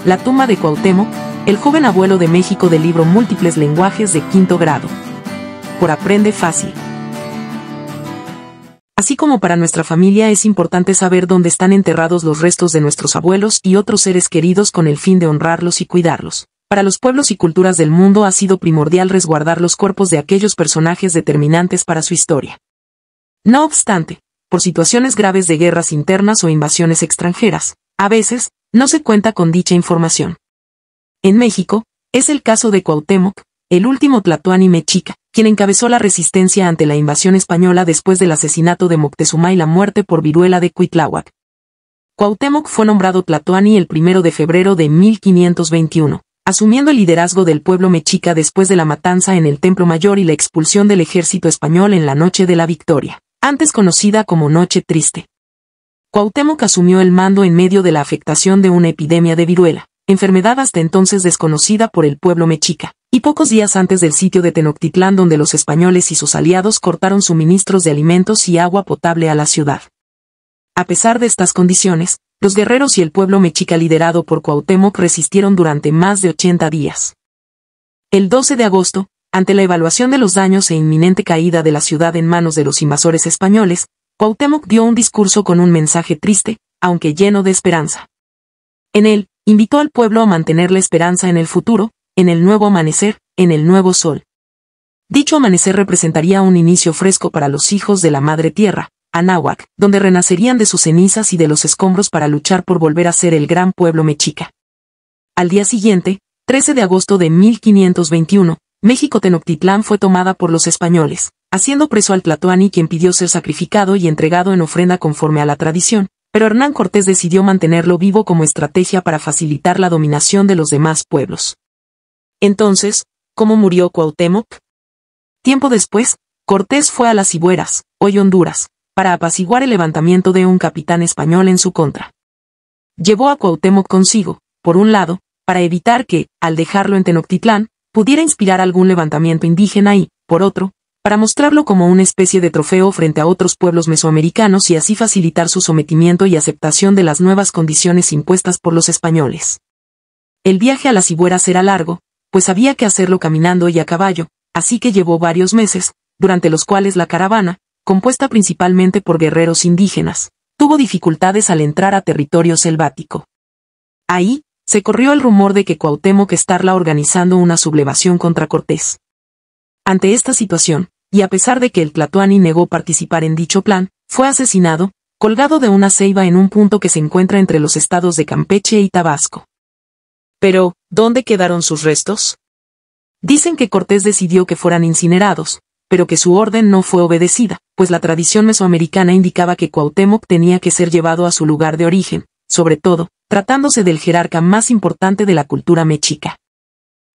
La tumba de Cuauhtémoc, el joven abuelo de México del libro Múltiples lenguajes de quinto grado. Por Aprende Fácil. Así como para nuestra familia es importante saber dónde están enterrados los restos de nuestros abuelos y otros seres queridos con el fin de honrarlos y cuidarlos. Para los pueblos y culturas del mundo ha sido primordial resguardar los cuerpos de aquellos personajes determinantes para su historia. No obstante, por situaciones graves de guerras internas o invasiones extranjeras, a veces, no se cuenta con dicha información. En México, es el caso de Cuauhtémoc, el último tlatoani mexica, quien encabezó la resistencia ante la invasión española después del asesinato de Moctezuma y la muerte por viruela de Cuitláhuac. Cuauhtémoc fue nombrado tlatoani el 1 de febrero de 1521, asumiendo el liderazgo del pueblo mexica después de la matanza en el Templo Mayor y la expulsión del ejército español en la Noche de la Victoria, antes conocida como Noche Triste. Cuauhtémoc asumió el mando en medio de la afectación de una epidemia de viruela, enfermedad hasta entonces desconocida por el pueblo mexica, y pocos días antes del sitio de Tenochtitlán donde los españoles y sus aliados cortaron suministros de alimentos y agua potable a la ciudad. A pesar de estas condiciones, los guerreros y el pueblo mexica liderado por Cuauhtémoc resistieron durante más de 80 días. El 12 de agosto, ante la evaluación de los daños e inminente caída de la ciudad en manos de los invasores españoles, Cuauhtémoc dio un discurso con un mensaje triste, aunque lleno de esperanza. En él, invitó al pueblo a mantener la esperanza en el futuro, en el nuevo amanecer, en el nuevo sol. Dicho amanecer representaría un inicio fresco para los hijos de la Madre Tierra, Anáhuac, donde renacerían de sus cenizas y de los escombros para luchar por volver a ser el gran pueblo mexica. Al día siguiente, 13 de agosto de 1521, México Tenochtitlán fue tomada por los españoles, haciendo preso al tlatoani quien pidió ser sacrificado y entregado en ofrenda conforme a la tradición, pero Hernán Cortés decidió mantenerlo vivo como estrategia para facilitar la dominación de los demás pueblos. Entonces, ¿cómo murió Cuauhtémoc? Tiempo después, Cortés fue a las Cibueras, hoy Honduras, para apaciguar el levantamiento de un capitán español en su contra. Llevó a Cuauhtémoc consigo, por un lado, para evitar que, al dejarlo en Tenochtitlán, pudiera inspirar algún levantamiento indígena y, por otro, para mostrarlo como una especie de trofeo frente a otros pueblos mesoamericanos y así facilitar su sometimiento y aceptación de las nuevas condiciones impuestas por los españoles. El viaje a las Cibueras era largo, pues había que hacerlo caminando y a caballo, así que llevó varios meses, durante los cuales la caravana, compuesta principalmente por guerreros indígenas, tuvo dificultades al entrar a territorio selvático. Ahí, se corrió el rumor de que Cuauhtémoc estaba organizando una sublevación contra Cortés. Ante esta situación, y a pesar de que el tlatoani negó participar en dicho plan, fue asesinado, colgado de una ceiba en un punto que se encuentra entre los estados de Campeche y Tabasco. Pero, ¿dónde quedaron sus restos? Dicen que Cortés decidió que fueran incinerados, pero que su orden no fue obedecida, pues la tradición mesoamericana indicaba que Cuauhtémoc tenía que ser llevado a su lugar de origen, sobre todo, tratándose del jerarca más importante de la cultura mexica.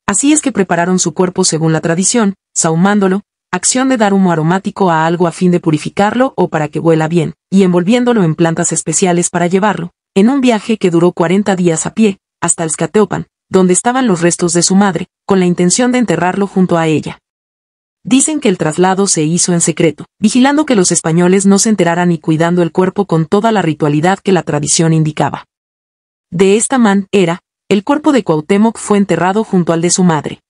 Así es que prepararon su cuerpo según la tradición, sahumándolo, acción de dar humo aromático a algo a fin de purificarlo o para que huela bien, y envolviéndolo en plantas especiales para llevarlo, en un viaje que duró 40 días a pie, hasta Azcateopan, donde estaban los restos de su madre, con la intención de enterrarlo junto a ella. Dicen que el traslado se hizo en secreto, vigilando que los españoles no se enteraran y cuidando el cuerpo con toda la ritualidad que la tradición indicaba. De esta manera, el cuerpo de Cuauhtémoc fue enterrado junto al de su madre.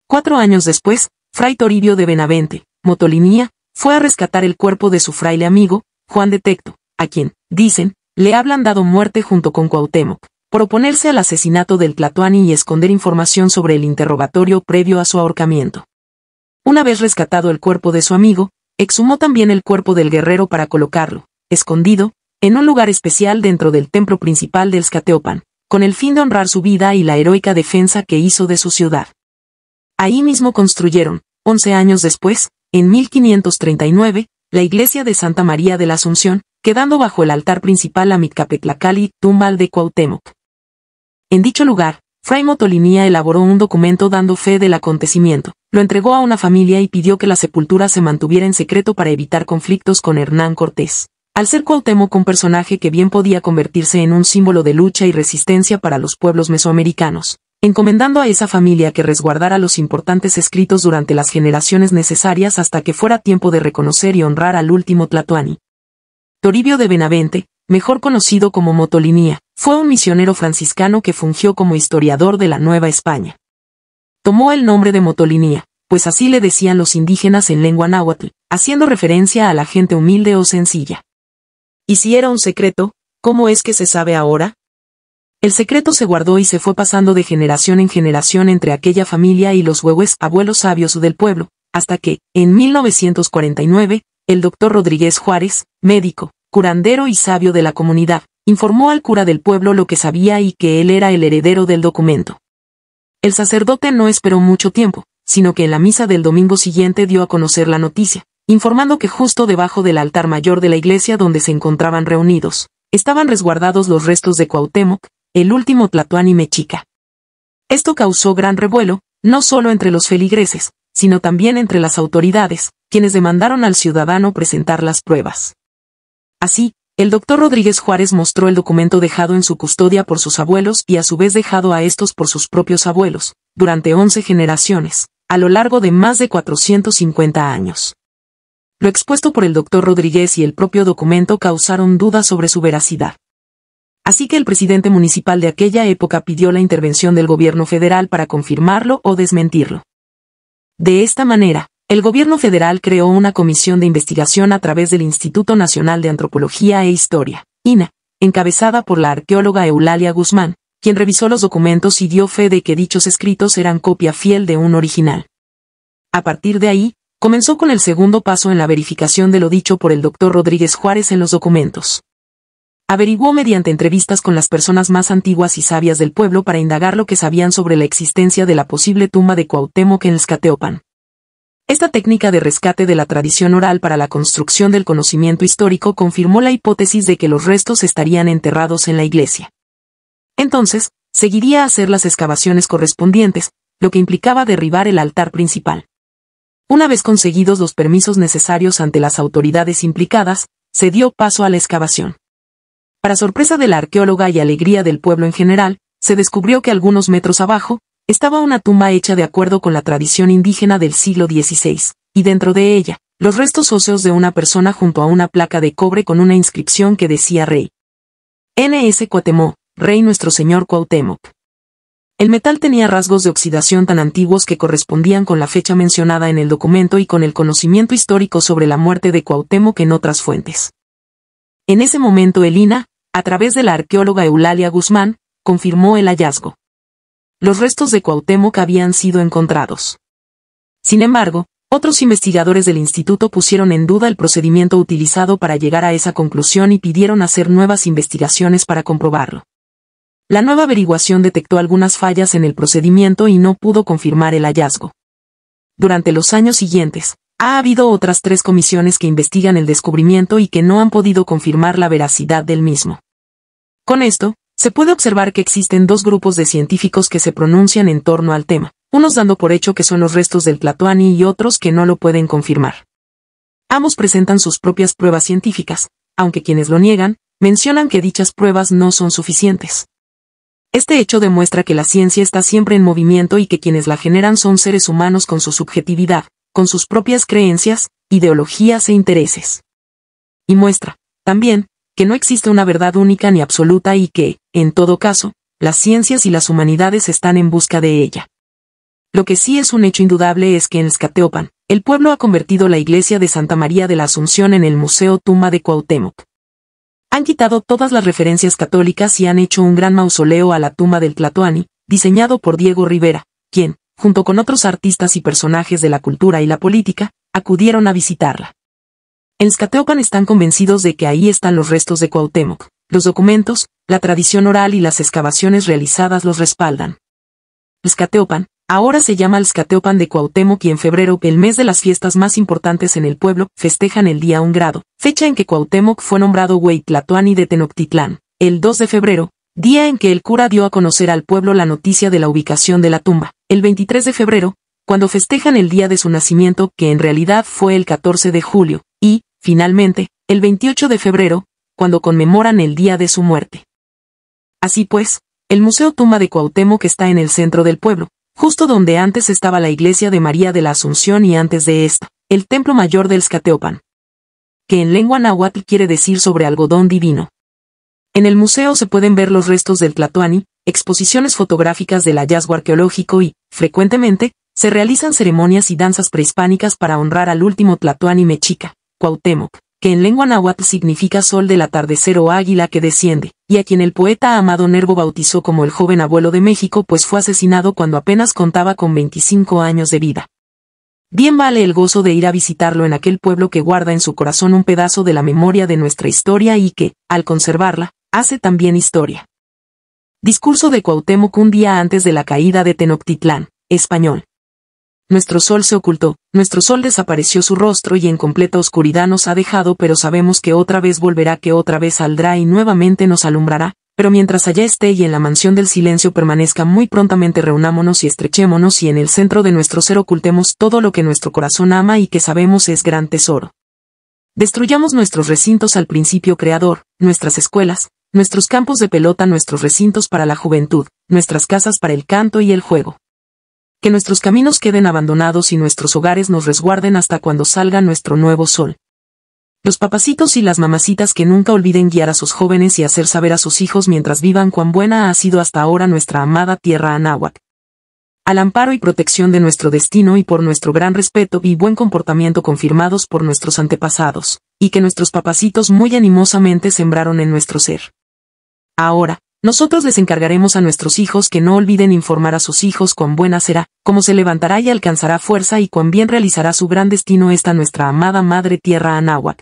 4 años después, Fray Toribio de Benavente, Motolinía, fue a rescatar el cuerpo de su fraile amigo, Juan de Tecto, a quien, dicen, le habían dado muerte junto con Cuauhtémoc, por oponerse al asesinato del tlatoani y esconder información sobre el interrogatorio previo a su ahorcamiento. Una vez rescatado el cuerpo de su amigo, exhumó también el cuerpo del guerrero para colocarlo, escondido, en un lugar especial dentro del templo principal de Azcateopan, con el fin de honrar su vida y la heroica defensa que hizo de su ciudad. Ahí mismo construyeron, 11 años después, en 1539, la iglesia de Santa María de la Asunción, quedando bajo el altar principal la Miccapetlacali, tumbal de Cuauhtémoc. En dicho lugar, Fray Motolinía elaboró un documento dando fe del acontecimiento, lo entregó a una familia y pidió que la sepultura se mantuviera en secreto para evitar conflictos con Hernán Cortés. Al ser Cuauhtémoc un personaje que bien podía convertirse en un símbolo de lucha y resistencia para los pueblos mesoamericanos, encomendando a esa familia que resguardara los importantes escritos durante las generaciones necesarias hasta que fuera tiempo de reconocer y honrar al último tlatoani. Toribio de Benavente, mejor conocido como Motolinía, fue un misionero franciscano que fungió como historiador de la Nueva España. Tomó el nombre de Motolinía, pues así le decían los indígenas en lengua náhuatl, haciendo referencia a la gente humilde o sencilla. ¿Y si era un secreto, cómo es que se sabe ahora? El secreto se guardó y se fue pasando de generación en generación entre aquella familia y los abuelos sabios del pueblo, hasta que, en 1949, el doctor Rodríguez Juárez, médico, curandero y sabio de la comunidad, informó al cura del pueblo lo que sabía y que él era el heredero del documento. El sacerdote no esperó mucho tiempo, sino que en la misa del domingo siguiente dio a conocer la noticia, informando que justo debajo del altar mayor de la iglesia donde se encontraban reunidos, estaban resguardados los restos de Cuauhtémoc, el último tlatoani mexica. Esto causó gran revuelo, no solo entre los feligreses, sino también entre las autoridades, quienes demandaron al ciudadano presentar las pruebas. Así, el doctor Rodríguez Juárez mostró el documento dejado en su custodia por sus abuelos y a su vez dejado a estos por sus propios abuelos, durante 11 generaciones, a lo largo de más de 450 años. Lo expuesto por el doctor Rodríguez y el propio documento causaron dudas sobre su veracidad. Así que el presidente municipal de aquella época pidió la intervención del gobierno federal para confirmarlo o desmentirlo. De esta manera, el gobierno federal creó una comisión de investigación a través del Instituto Nacional de Antropología e Historia, INAH, encabezada por la arqueóloga Eulalia Guzmán, quien revisó los documentos y dio fe de que dichos escritos eran copia fiel de un original. A partir de ahí, comenzó con el segundo paso en la verificación de lo dicho por el doctor Rodríguez Juárez en los documentos. Averiguó mediante entrevistas con las personas más antiguas y sabias del pueblo para indagar lo que sabían sobre la existencia de la posible tumba de Cuauhtémoc en Xcateopan. Esta técnica de rescate de la tradición oral para la construcción del conocimiento histórico confirmó la hipótesis de que los restos estarían enterrados en la iglesia. Entonces, seguiría a hacer las excavaciones correspondientes, lo que implicaba derribar el altar principal. Una vez conseguidos los permisos necesarios ante las autoridades implicadas, se dio paso a la excavación. Para sorpresa de la arqueóloga y alegría del pueblo en general, se descubrió que algunos metros abajo, estaba una tumba hecha de acuerdo con la tradición indígena del siglo XVI, y dentro de ella, los restos óseos de una persona junto a una placa de cobre con una inscripción que decía Rey. N.S. Cuauhtémoc, Rey Nuestro Señor Cuauhtémoc. El metal tenía rasgos de oxidación tan antiguos que correspondían con la fecha mencionada en el documento y con el conocimiento histórico sobre la muerte de Cuauhtémoc en otras fuentes. En ese momento el INAH, a través de la arqueóloga Eulalia Guzmán, confirmó el hallazgo. Los restos de Cuauhtémoc habían sido encontrados. Sin embargo, otros investigadores del instituto pusieron en duda el procedimiento utilizado para llegar a esa conclusión y pidieron hacer nuevas investigaciones para comprobarlo. La nueva averiguación detectó algunas fallas en el procedimiento y no pudo confirmar el hallazgo. Durante los años siguientes, ha habido otras 3 comisiones que investigan el descubrimiento y que no han podido confirmar la veracidad del mismo. Con esto, se puede observar que existen 2 grupos de científicos que se pronuncian en torno al tema, unos dando por hecho que son los restos del tlatoani y otros que no lo pueden confirmar. Ambos presentan sus propias pruebas científicas, aunque quienes lo niegan, mencionan que dichas pruebas no son suficientes. Este hecho demuestra que la ciencia está siempre en movimiento y que quienes la generan son seres humanos con su subjetividad, con sus propias creencias, ideologías e intereses. Y muestra, también, que no existe una verdad única ni absoluta y que, en todo caso, las ciencias y las humanidades están en busca de ella. Lo que sí es un hecho indudable es que en Xcateopan, el pueblo ha convertido la iglesia de Santa María de la Asunción en el Museo Tumba de Cuauhtémoc. Han quitado todas las referencias católicas y han hecho un gran mausoleo a la tumba del tlatoani, diseñado por Diego Rivera, quien, junto con otros artistas y personajes de la cultura y la política, acudieron a visitarla. En Xcateopan están convencidos de que ahí están los restos de Cuauhtémoc. Los documentos, la tradición oral y las excavaciones realizadas los respaldan. Xcateopan, ahora se llama Xcateopan de Cuauhtémoc y en febrero, el mes de las fiestas más importantes en el pueblo, festejan el día 1 grado, fecha en que Cuauhtémoc fue nombrado Güey Tlatoani de Tenochtitlán, el 2 de febrero, día en que el cura dio a conocer al pueblo la noticia de la ubicación de la tumba, el 23 de febrero, cuando festejan el día de su nacimiento, que en realidad fue el 14 de julio, y, finalmente, el 28 de febrero, cuando conmemoran el día de su muerte. Así pues, el Museo Tumba de Cuauhtémoc está en el centro del pueblo, justo donde antes estaba la iglesia de María de la Asunción y antes de esta, el templo mayor del Xcateopan, que en lengua náhuatl quiere decir sobre algodón divino. En el museo se pueden ver los restos del Tlatoani, exposiciones fotográficas del hallazgo arqueológico y, frecuentemente, se realizan ceremonias y danzas prehispánicas para honrar al último Tlatoani mexica, Cuauhtémoc, que en lengua náhuatl significa sol del atardecer o águila que desciende, y a quien el poeta Amado Nervo bautizó como el joven abuelo de México pues fue asesinado cuando apenas contaba con 25 años de vida. Bien vale el gozo de ir a visitarlo en aquel pueblo que guarda en su corazón un pedazo de la memoria de nuestra historia y que, al conservarla, hace también historia. Discurso de Cuauhtémoc un día antes de la caída de Tenochtitlán, español. Nuestro sol se ocultó, nuestro sol desapareció su rostro y en completa oscuridad nos ha dejado, pero sabemos que otra vez volverá, que otra vez saldrá y nuevamente nos alumbrará, pero mientras allá esté y en la mansión del silencio permanezca muy prontamente reunámonos y estrechémonos y en el centro de nuestro ser ocultemos todo lo que nuestro corazón ama y que sabemos es gran tesoro. Destruyamos nuestros recintos al principio creador, nuestras escuelas, nuestros campos de pelota, nuestros recintos para la juventud, nuestras casas para el canto y el juego. Que nuestros caminos queden abandonados y nuestros hogares nos resguarden hasta cuando salga nuestro nuevo sol. Los papacitos y las mamacitas que nunca olviden guiar a sus jóvenes y hacer saber a sus hijos mientras vivan cuán buena ha sido hasta ahora nuestra amada tierra anáhuac. Al amparo y protección de nuestro destino y por nuestro gran respeto y buen comportamiento confirmados por nuestros antepasados, y que nuestros papacitos muy animosamente sembraron en nuestro ser. Ahora, nosotros les encargaremos a nuestros hijos que no olviden informar a sus hijos cuán buena será, cómo se levantará y alcanzará fuerza y cuán bien realizará su gran destino esta nuestra amada madre tierra anáhuac,